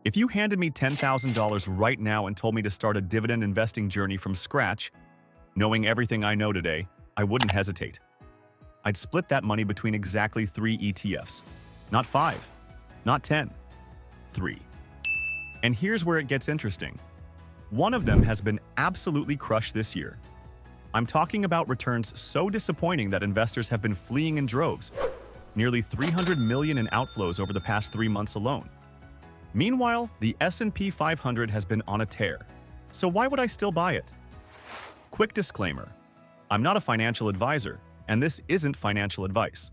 If you handed me $10,000 right now and told me to start a dividend investing journey from scratch, knowing everything I know today, I wouldn't hesitate. I'd split that money between exactly 3 ETFs. Not 5, not 10, 3. And here's where it gets interesting. One of them has been absolutely crushed this year. I'm talking about returns so disappointing that investors have been fleeing in droves, nearly $300 million in outflows over the past 3 months alone. Meanwhile, the S&P 500 has been on a tear. So why would I still buy it? Quick disclaimer. I'm not a financial advisor, and this isn't financial advice.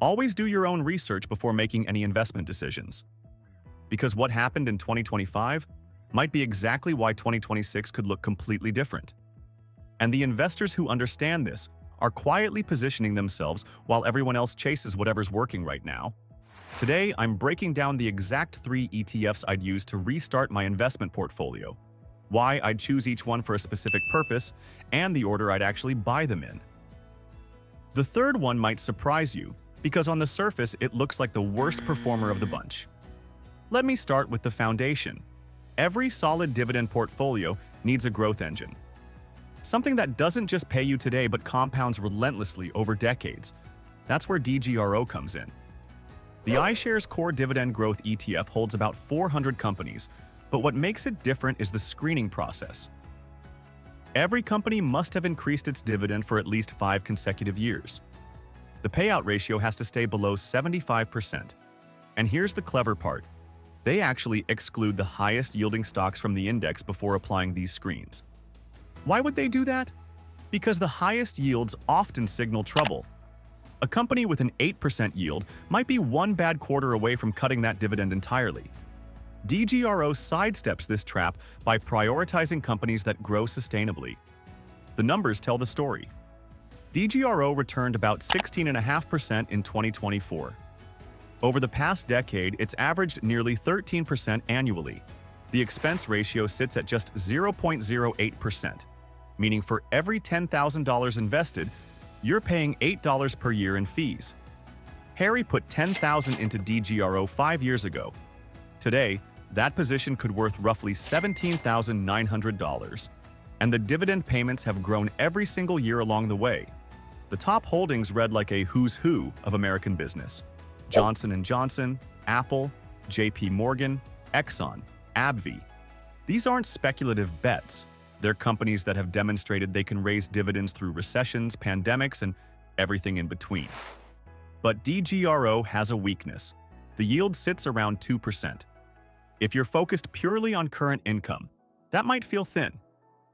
Always do your own research before making any investment decisions. Because what happened in 2025 might be exactly why 2026 could look completely different. And the investors who understand this are quietly positioning themselves while everyone else chases whatever's working right now. Today, I'm breaking down the exact 3 ETFs I'd use to restart my investment portfolio, why I'd choose each one for a specific purpose, and the order I'd actually buy them in. The third one might surprise you, because on the surface it looks like the worst performer of the bunch. Let me start with the foundation. Every solid dividend portfolio needs a growth engine. Something that doesn't just pay you today but compounds relentlessly over decades. That's where DGRO comes in. The iShares Core Dividend Growth ETF holds about 400 companies, but what makes it different is the screening process. Every company must have increased its dividend for at least 5 consecutive years. The payout ratio has to stay below 75%. And here's the clever part. They actually exclude the highest yielding stocks from the index before applying these screens. Why would they do that? Because the highest yields often signal trouble. A company with an 8% yield might be one bad quarter away from cutting that dividend entirely. DGRO sidesteps this trap by prioritizing companies that grow sustainably. The numbers tell the story. DGRO returned about 16.5% in 2024. Over the past decade, it's averaged nearly 13% annually. The expense ratio sits at just 0.08%, meaning for every $10,000 invested, you're paying $8 per year in fees. Harry put $10,000 into DGRO 5 years ago. Today, that position could worth roughly $17,900, and the dividend payments have grown every single year along the way. The top holdings read like a who's who of American business. Johnson & Johnson, Apple, JP Morgan, Exxon, AbbVie. These aren't speculative bets. They're companies that have demonstrated they can raise dividends through recessions, pandemics, and everything in between. But DGRO has a weakness. The yield sits around 2%. If you're focused purely on current income, that might feel thin.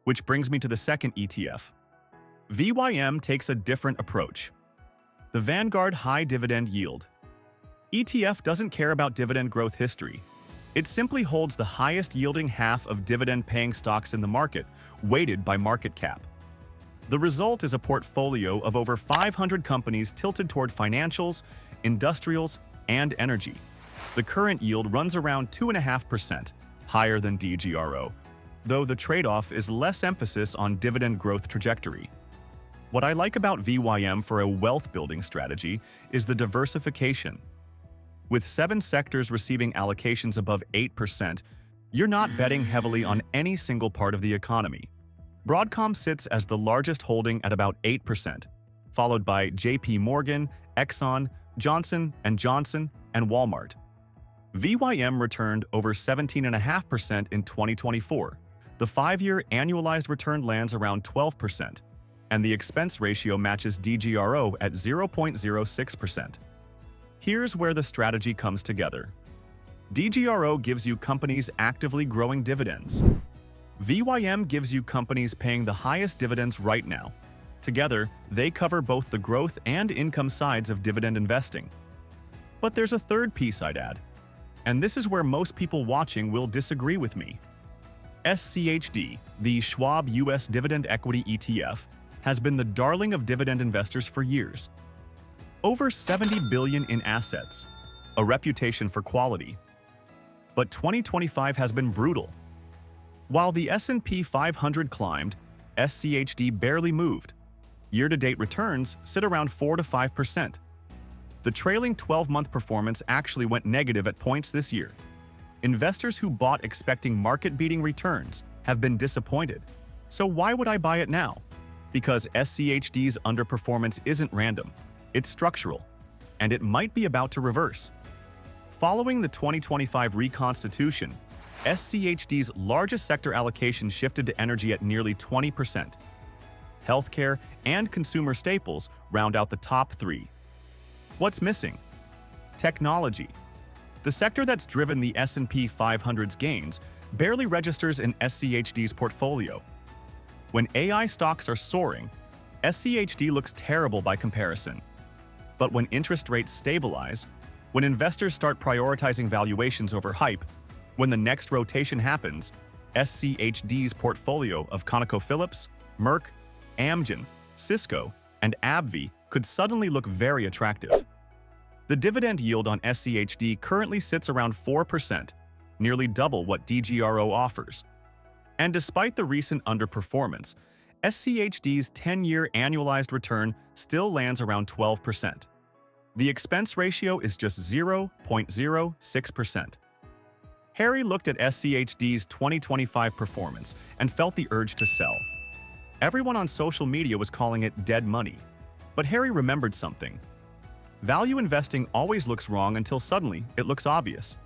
Which brings me to the second ETF. VYM takes a different approach. The Vanguard High Dividend Yield. ETF doesn't care about dividend growth history. It simply holds the highest yielding half of dividend-paying stocks in the market, weighted by market cap. The result is a portfolio of over 500 companies tilted toward financials, industrials, and energy. The current yield runs around 2.5%, higher than DGRO, though the trade-off is less emphasis on dividend growth trajectory. What I like about VYM for a wealth-building strategy is the diversification. With 7 sectors receiving allocations above 8%, you're not betting heavily on any single part of the economy. Broadcom sits as the largest holding at about 8%, followed by JP Morgan, Exxon, Johnson & Johnson, and Walmart. VYM returned over 17.5% in 2024. The 5-year annualized return lands around 12%, and the expense ratio matches DGRO at 0.06%. Here's where the strategy comes together. DGRO gives you companies actively growing dividends. VYM gives you companies paying the highest dividends right now. Together, they cover both the growth and income sides of dividend investing. But there's a third piece I'd add, and this is where most people watching will disagree with me. SCHD, the Schwab US Dividend Equity ETF, has been the darling of dividend investors for years. Over $70 billion in assets, a reputation for quality. But 2025 has been brutal. While the S&P 500 climbed, SCHD barely moved. Year-to-date returns sit around 4 to 5%. The trailing 12-month performance actually went negative at points this year. Investors who bought expecting market-beating returns have been disappointed. So why would I buy it now? Because SCHD's underperformance isn't random, it's structural, and it might be about to reverse. Following the 2025 reconstitution, SCHD's largest sector allocation shifted to energy at nearly 20%. Healthcare and consumer staples round out the top three. What's missing? Technology. The sector that's driven the S&P 500's gains barely registers in SCHD's portfolio. When AI stocks are soaring, SCHD looks terrible by comparison. But when interest rates stabilize, when investors start prioritizing valuations over hype, when the next rotation happens, SCHD's portfolio of ConocoPhillips, Merck, Amgen, Cisco, and AbbVie could suddenly look very attractive. The dividend yield on SCHD currently sits around 4%, nearly double what DGRO offers. And despite the recent underperformance, SCHD's 10-year annualized return still lands around 12%. The expense ratio is just 0.06%. Harry looked at SCHD's 2025 performance and felt the urge to sell. Everyone on social media was calling it dead money. But Harry remembered something. Value investing always looks wrong until suddenly it looks obvious.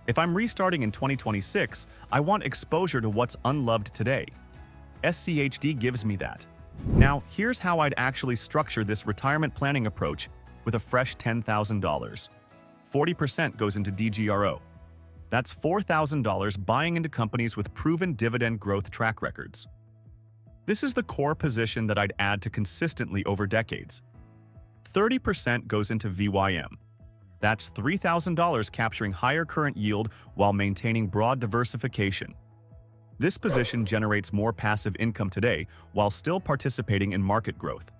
If I'm restarting in 2026, I want exposure to what's unloved today. SCHD gives me that. Now, here's how I'd actually structure this retirement planning approach with a fresh $10,000. 40% goes into DGRO. That's $4,000 buying into companies with proven dividend growth track records. This is the core position that I'd add to consistently over decades. 30% goes into VYM. That's $3,000 capturing higher current yield while maintaining broad diversification. This position generates more passive income today while still participating in market growth.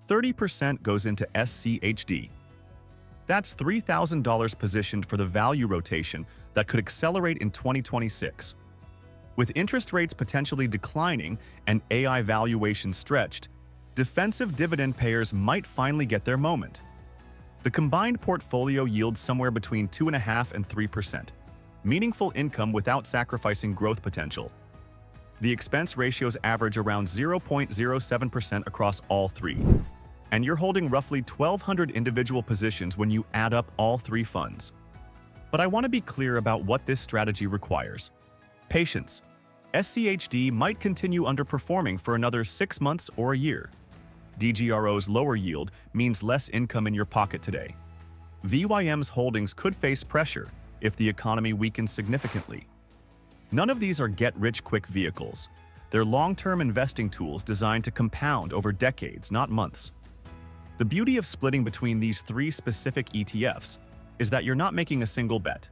30% goes into SCHD. That's $3,000 positioned for the value rotation that could accelerate in 2026. With interest rates potentially declining and AI valuations stretched, defensive dividend payers might finally get their moment. The combined portfolio yields somewhere between 2.5% and 3%, meaningful income without sacrificing growth potential. The expense ratios average around 0.07% across all three. And you're holding roughly 1,200 individual positions when you add up all three funds. But I want to be clear about what this strategy requires. Patience. SCHD might continue underperforming for another 6 months or a year. DGRO's lower yield means less income in your pocket today. VYM's holdings could face pressure if the economy weakens significantly. None of these are get-rich-quick vehicles. They're long-term investing tools designed to compound over decades, not months. The beauty of splitting between these three specific ETFs is that you're not making a single bet.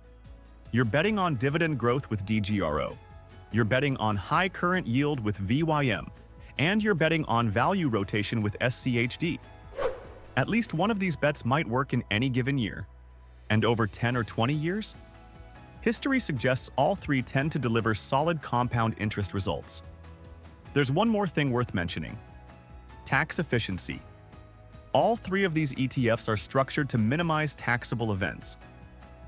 You're betting on dividend growth with DGRO. You're betting on high current yield with VYM. And you're betting on value rotation with SCHD. At least one of these bets might work in any given year. And over 10 or 20 years? History suggests all three tend to deliver solid compound interest results. There's one more thing worth mentioning. Tax efficiency. All three of these ETFs are structured to minimize taxable events.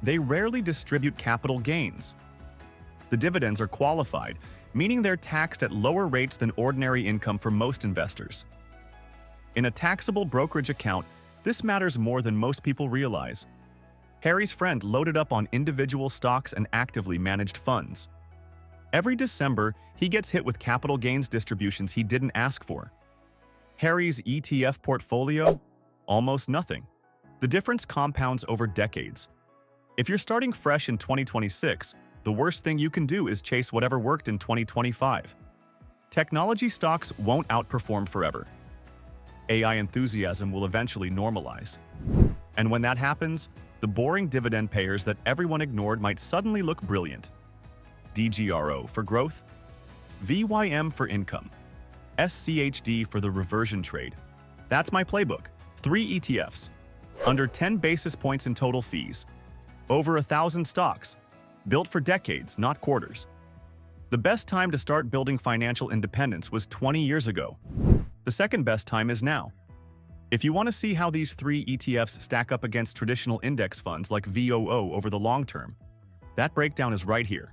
They rarely distribute capital gains. The dividends are qualified, meaning they're taxed at lower rates than ordinary income for most investors. In a taxable brokerage account, this matters more than most people realize. Harry's friend loaded up on individual stocks and actively managed funds. Every December, he gets hit with capital gains distributions he didn't ask for. Harry's ETF portfolio? Almost nothing. The difference compounds over decades. If you're starting fresh in 2026, the worst thing you can do is chase whatever worked in 2025. Technology stocks won't outperform forever. AI enthusiasm will eventually normalize. And when that happens, the boring dividend payers that everyone ignored might suddenly look brilliant. DGRO for growth, VYM for income, SCHD for the reversion trade. That's my playbook. 3 ETFs, under 10 basis points in total fees, over 1,000 stocks, built for decades, not quarters. The best time to start building financial independence was 20 years ago. The second best time is now. If you want to see how these 3 ETFs stack up against traditional index funds like VOO over the long term, That breakdown is right here.